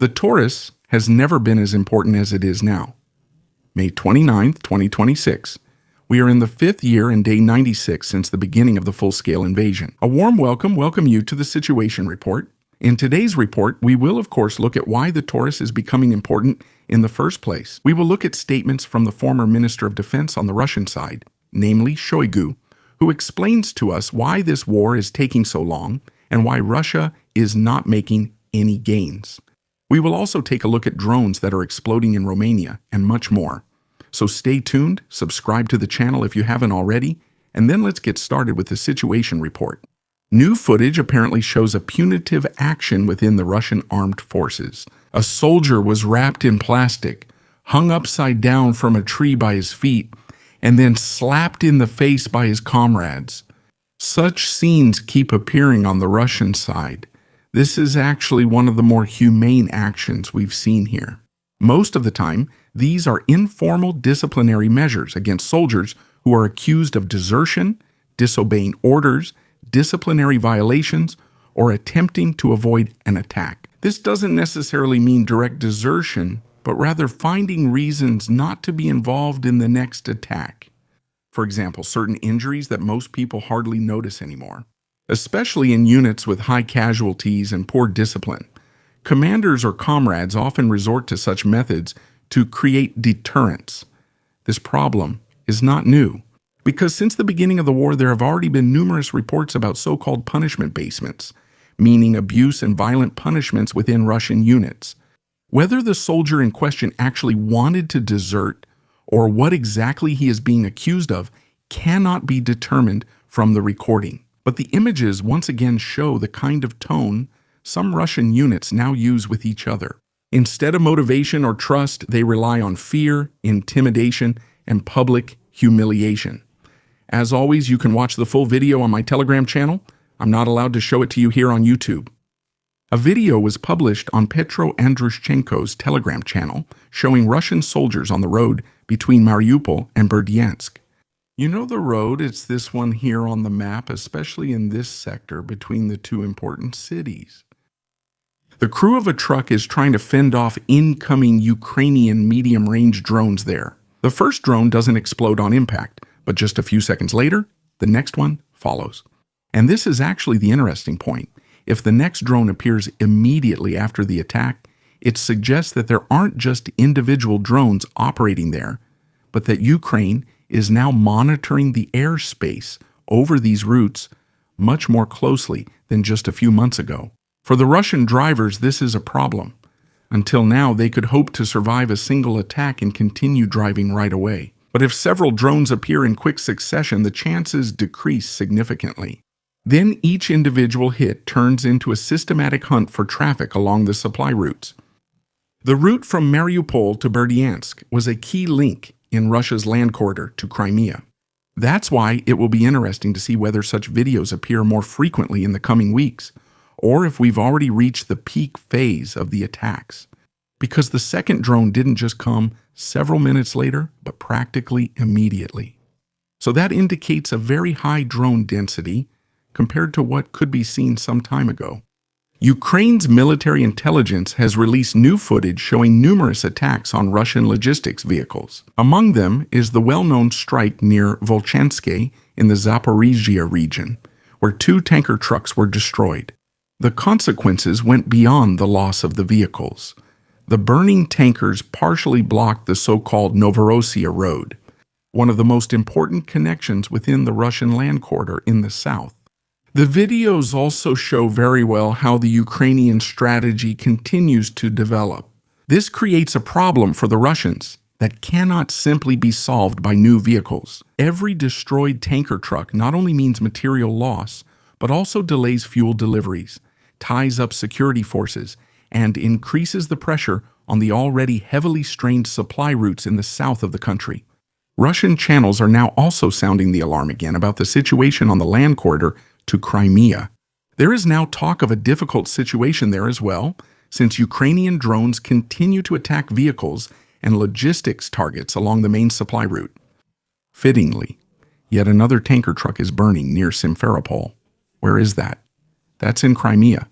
The Taurus has never been as important as it is now. May 29th, 2026. We are in the 5th year and day 96 since the beginning of the full-scale invasion. A warm welcome you to the Situation Report. In today's report, we will of course look at why the Taurus is becoming important in the first place. We will look at statements from the former Minister of Defense on the Russian side, namely Shoigu, who explains to us why this war is taking so long and why Russia is not making any gains. We will also take a look at drones that are exploding in Romania and much more. So stay tuned, subscribe to the channel if you haven't already, and then let's get started with the Situation Report. New footage apparently shows a punitive action within the Russian armed forces. A soldier was wrapped in plastic, hung upside down from a tree by his feet, and then slapped in the face by his comrades. Such scenes keep appearing on the Russian side. This is actually one of the more humane actions we've seen here. Most of the time, these are informal disciplinary measures against soldiers who are accused of desertion, disobeying orders, disciplinary violations, or attempting to avoid an attack. This doesn't necessarily mean direct desertion, but rather finding reasons not to be involved in the next attack. For example, certain injuries that most people hardly notice anymore. Especially in units with high casualties and poor discipline, commanders or comrades often resort to such methods to create deterrence. This problem is not new, because since the beginning of the war there have already been numerous reports about so-called punishment basements, meaning abuse and violent punishments within Russian units. Whether the soldier in question actually wanted to desert or what exactly he is being accused of cannot be determined from the recording. But the images once again show the kind of tone some Russian units now use with each other. Instead of motivation or trust, they rely on fear, intimidation, and public humiliation. As always, you can watch the full video on my Telegram channel. I'm not allowed to show it to you here on YouTube. A video was published on Petro Andrushchenko's Telegram channel showing Russian soldiers on the road between Mariupol and Berdyansk. You know the road, it's this one here on the map, especially in this sector between the two important cities. The crew of a truck is trying to fend off incoming Ukrainian medium-range drones there. The first drone doesn't explode on impact, but just a few seconds later, the next one follows. And this is actually the interesting point. If the next drone appears immediately after the attack, it suggests that there aren't just individual drones operating there, but that Ukraine is now monitoring the airspace over these routes much more closely than just a few months ago. For the Russian drivers, this is a problem. Until now, they could hope to survive a single attack and continue driving right away. But if several drones appear in quick succession, the chances decrease significantly. Then each individual hit turns into a systematic hunt for traffic along the supply routes. The route from Mariupol to Berdyansk was a key link in Russia's land corridor to Crimea. That's why it will be interesting to see whether such videos appear more frequently in the coming weeks, or if we've already reached the peak phase of the attacks. Because the second drone didn't just come several minutes later, but practically immediately. So that indicates a very high drone density compared to what could be seen some time ago. Ukraine's military intelligence has released new footage showing numerous attacks on Russian logistics vehicles. Among them is the well-known strike near Volchanske in the Zaporizhia region, where 2 tanker trucks were destroyed. The consequences went beyond the loss of the vehicles. The burning tankers partially blocked the so-called Novorossiya Road, one of the most important connections within the Russian land corridor in the south. The videos also show very well how the Ukrainian strategy continues to develop. This creates a problem for the Russians that cannot simply be solved by new vehicles. Every destroyed tanker truck not only means material loss, but also delays fuel deliveries, ties up security forces, and increases the pressure on the already heavily strained supply routes in the south of the country. Russian channels are now also sounding the alarm again about the situation on the land corridor to Crimea. There is now talk of a difficult situation there as well, since Ukrainian drones continue to attack vehicles and logistics targets along the main supply route. Fittingly, yet another tanker truck is burning near Simferopol. Where is that? That's in Crimea.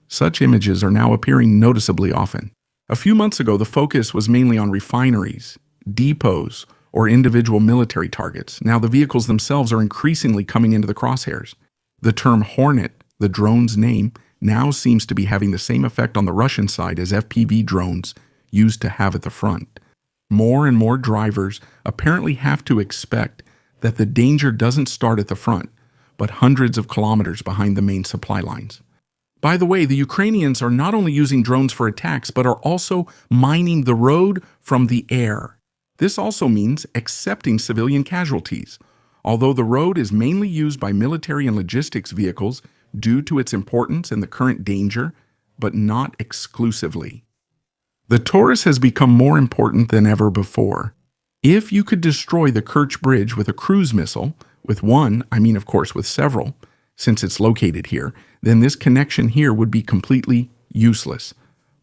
Such images are now appearing noticeably often. A few months ago, the focus was mainly on refineries, depots, or individual military targets. Now the vehicles themselves are increasingly coming into the crosshairs. The term Hornet, the drone's name, now seems to be having the same effect on the Russian side as FPV drones used to have at the front. More and more drivers apparently have to expect that the danger doesn't start at the front, but hundreds of kilometers behind the main supply lines. By the way, the Ukrainians are not only using drones for attacks, but are also mining the road from the air. This also means accepting civilian casualties, although the road is mainly used by military and logistics vehicles due to its importance and the current danger, but not exclusively. The Taurus has become more important than ever before. If you could destroy the Kerch Bridge with a cruise missile, with one, I mean of course with several, since it's located here, then this connection here would be completely useless.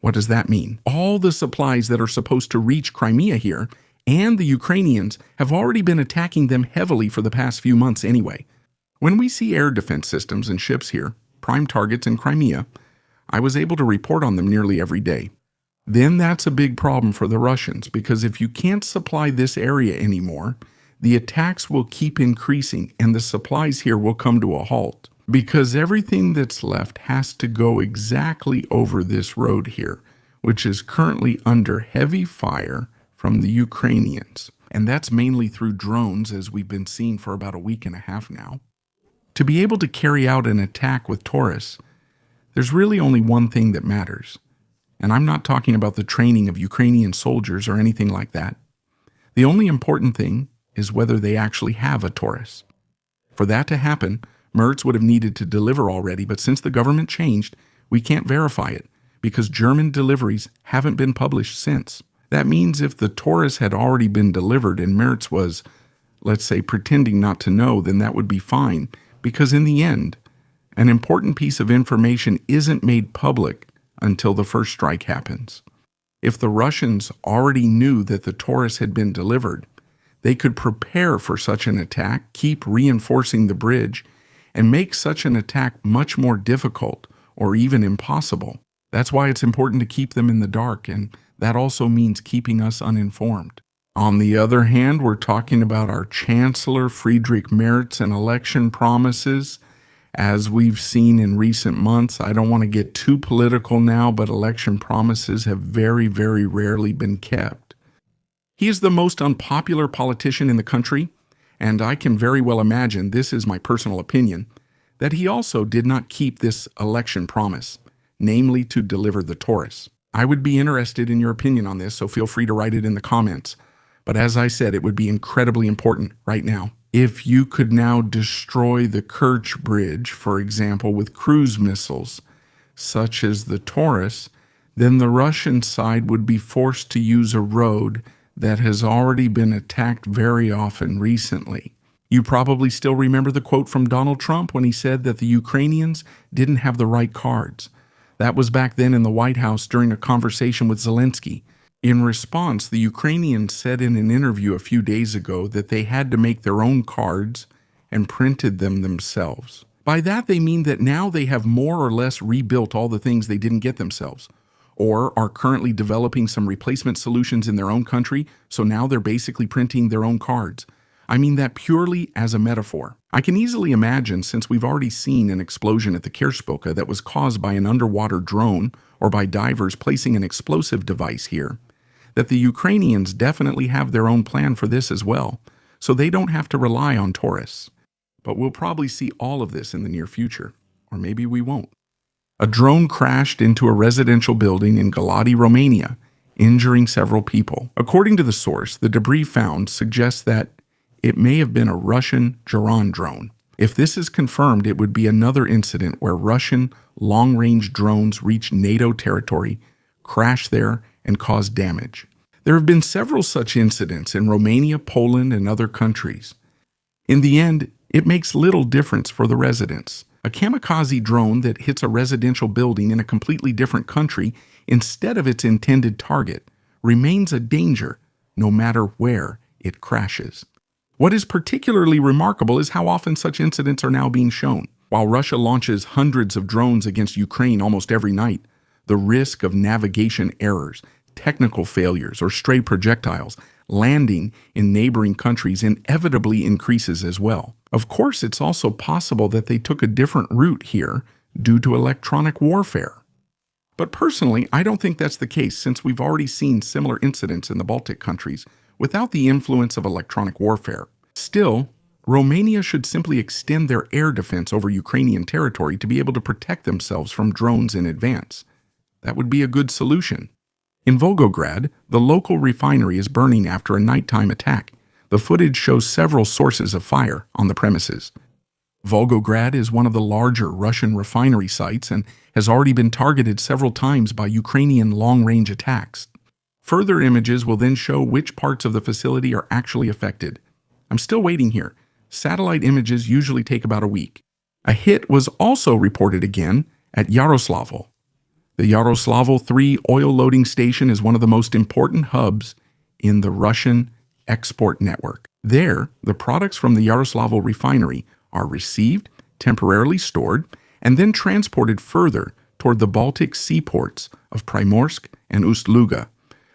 What does that mean? All the supplies that are supposed to reach Crimea here and the Ukrainians have already been attacking them heavily for the past few months anyway. When we see air defense systems and ships here, prime targets in Crimea, I was able to report on them nearly every day. Then that's a big problem for the Russians, because if you can't supply this area anymore, the attacks will keep increasing and the supplies here will come to a halt, because everything that's left has to go exactly over this road here, which is currently under heavy fire from the Ukrainians. And that's mainly through drones, as we've been seeing for about a week and a half now. To be able to carry out an attack with Taurus, there's really only one thing that matters. And I'm not talking about the training of Ukrainian soldiers or anything like that. The only important thing is whether they actually have a Taurus. For that to happen, Merz would have needed to deliver already, but since the government changed, we can't verify it, because German deliveries haven't been published since. That means if the Taurus had already been delivered and Merz was, let's say, pretending not to know, then that would be fine, because in the end, an important piece of information isn't made public until the first strike happens. If the Russians already knew that the Taurus had been delivered, they could prepare for such an attack, keep reinforcing the bridge, and make such an attack much more difficult or even impossible. That's why it's important to keep them in the dark, and that also means keeping us uninformed. On the other hand, we're talking about our Chancellor Friedrich Merz and election promises. As we've seen in recent months, I don't want to get too political now, but election promises have very, very rarely been kept. He is the most unpopular politician in the country, and I can very well imagine, this is my personal opinion, that he also did not keep this election promise, namely to deliver the Taurus. I would be interested in your opinion on this, so feel free to write it in the comments. But as I said, it would be incredibly important right now. If you could now destroy the Kerch Bridge, for example, with cruise missiles, such as the Taurus, then the Russian side would be forced to use a road that has already been attacked very often recently. You probably still remember the quote from Donald Trump when he said that the Ukrainians didn't have the right cards. That was back then in the White House during a conversation with Zelensky. In response, the Ukrainians said in an interview a few days ago that they had to make their own cards and printed them themselves. By that they mean that now they have more or less rebuilt all the things they didn't get themselves, or are currently developing some replacement solutions in their own country, so now they're basically printing their own cards. I mean that purely as a metaphor. I can easily imagine, since we've already seen an explosion at the Kerchboka that was caused by an underwater drone or by divers placing an explosive device here, that the Ukrainians definitely have their own plan for this as well, so they don't have to rely on Taurus. But we'll probably see all of this in the near future, or maybe we won't. A drone crashed into a residential building in Galati, Romania, injuring several people. According to the source, the debris found suggests that it may have been a Russian Geron drone. If this is confirmed, it would be another incident where Russian long-range drones reach NATO territory, crash there, and cause damage. There have been several such incidents in Romania, Poland, and other countries. In the end, it makes little difference for the residents. A kamikaze drone that hits a residential building in a completely different country instead of its intended target remains a danger no matter where it crashes. What is particularly remarkable is how often such incidents are now being shown. While Russia launches hundreds of drones against Ukraine almost every night, the risk of navigation errors, technical failures, or stray projectiles landing in neighboring countries inevitably increases as well. Of course, it's also possible that they took a different route here due to electronic warfare. But personally, I don't think that's the case, since we've already seen similar incidents in the Baltic countries without the influence of electronic warfare. Still, Romania should simply extend their air defense over Ukrainian territory to be able to protect themselves from drones in advance. That would be a good solution. In Volgograd, the local refinery is burning after a nighttime attack. The footage shows several sources of fire on the premises. Volgograd is one of the larger Russian refinery sites and has already been targeted several times by Ukrainian long-range attacks. Further images will then show which parts of the facility are actually affected. I'm still waiting here. Satellite images usually take about a week. A hit was also reported again at Yaroslavl. The Yaroslavl 3 oil loading station is one of the most important hubs in the Russian export network. There, the products from the Yaroslavl refinery are received, temporarily stored, and then transported further toward the Baltic seaports of Primorsk and Ust-Luga,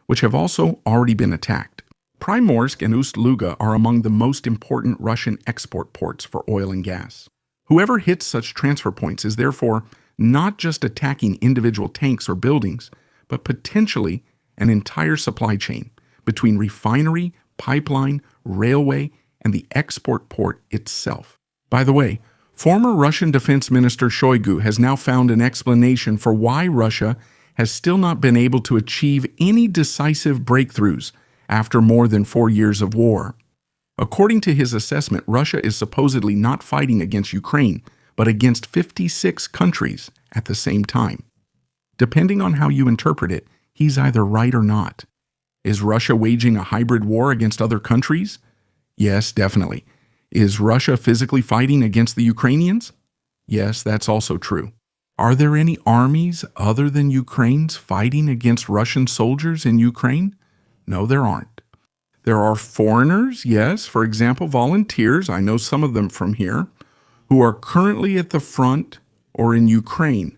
which have also already been attacked. Primorsk and Ust-Luga are among the most important Russian export ports for oil and gas. Whoever hits such transfer points is therefore not just attacking individual tanks or buildings, but potentially an entire supply chain between refinery, pipeline, railway, and the export port itself. By the way, former Russian Defense Minister Shoigu has now found an explanation for why Russia has still not been able to achieve any decisive breakthroughs after more than 4 years of war. According to his assessment, Russia is supposedly not fighting against Ukraine, but against 56 countries at the same time. Depending on how you interpret it, he's either right or not. Is Russia waging a hybrid war against other countries? Yes, definitely. Is Russia physically fighting against the Ukrainians? Yes, that's also true. Are there any armies other than Ukraine's fighting against Russian soldiers in Ukraine? No, there aren't. There are foreigners, yes, for example, volunteers, I know some of them from here, who are currently at the front or in Ukraine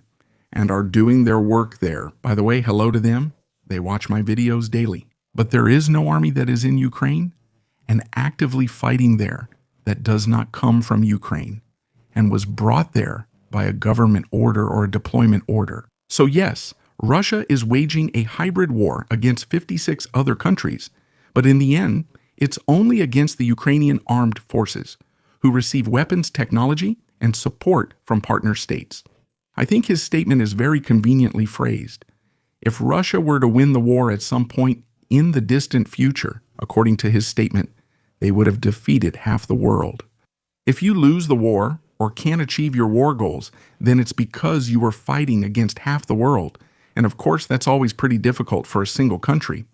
and are doing their work there. By the way, hello to them. They watch my videos daily. But there is no army that is in Ukraine and actively fighting there that does not come from Ukraine and was brought there by a government order or a deployment order. So yes, Russia is waging a hybrid war against 56 other countries, but in the end, it's only against the Ukrainian armed forces, who receive weapons technology and support from partner states. I think his statement is very conveniently phrased. If Russia were to win the war at some point in the distant future, according to his statement, they would have defeated half the world. If you lose the war or can't achieve your war goals, then it's because you were fighting against half the world. And of course, that's always pretty difficult for a single country.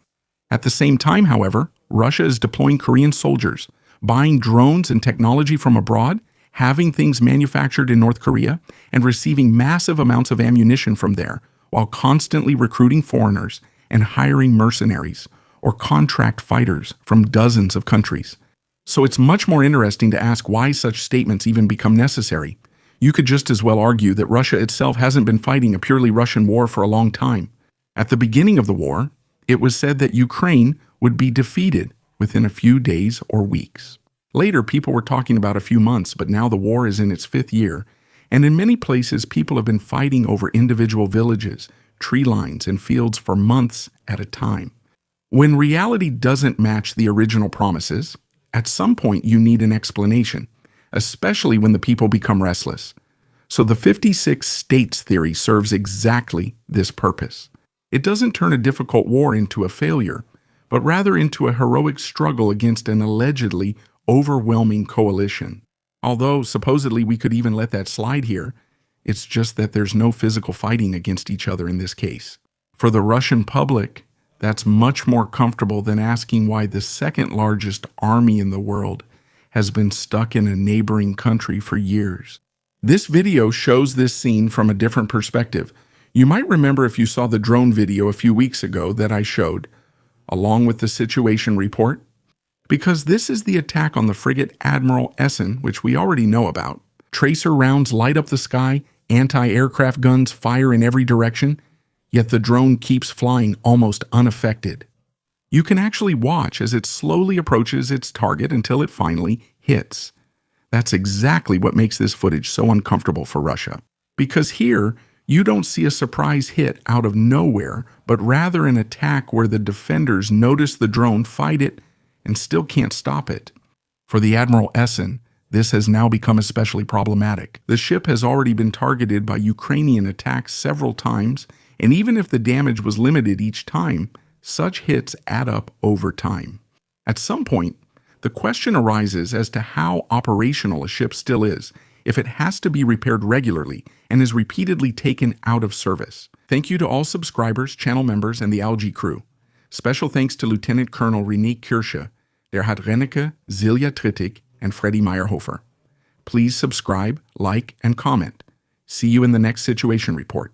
At the same time, however, Russia is deploying Korean soldiers, buying drones and technology from abroad, having things manufactured in North Korea, and receiving massive amounts of ammunition from there, while constantly recruiting foreigners and hiring mercenaries or contract fighters from dozens of countries. So it's much more interesting to ask why such statements even become necessary. You could just as well argue that Russia itself hasn't been fighting a purely Russian war for a long time. At the beginning of the war, it was said that Ukraine would be defeated within a few days or weeks. Later, people were talking about a few months, but now the war is in its 5th year, and in many places, people have been fighting over individual villages, tree lines, and fields for months at a time. When reality doesn't match the original promises, at some point you need an explanation, especially when the people become restless. So the 56 states theory serves exactly this purpose. It doesn't turn a difficult war into a failure, but rather into a heroic struggle against an allegedly overwhelming coalition. Although supposedly we could even let that slide here, it's just that there's no physical fighting against each other in this case. For the Russian public, that's much more comfortable than asking why the second largest army in the world has been stuck in a neighboring country for years. This video shows this scene from a different perspective. You might remember if you saw the drone video a few weeks ago that I showed, along with the situation report, because this is the attack on the frigate Admiral Essen, which we already know about. Tracer rounds light up the sky, anti-aircraft guns fire in every direction. yet the drone keeps flying almost unaffected. You can actually watch as it slowly approaches its target until it finally hits. That's exactly what makes this footage so uncomfortable for Russia. Because here, you don't see a surprise hit out of nowhere, but rather an attack where the defenders notice the drone, fight it, and still can't stop it. For the Admiral Essen, this has now become especially problematic. The ship has already been targeted by Ukrainian attacks several times, and even if the damage was limited each time, such hits add up over time. At some point, the question arises as to how operational a ship still is if it has to be repaired regularly and is repeatedly taken out of service. Thank you to all subscribers, channel members, and the Algae crew. Special thanks to Lieutenant Colonel René Kirche, Gerhard Rennecke, Silja Trittig, and Freddie Meyerhofer. Please subscribe, like, and comment. See you in the next Situation Report.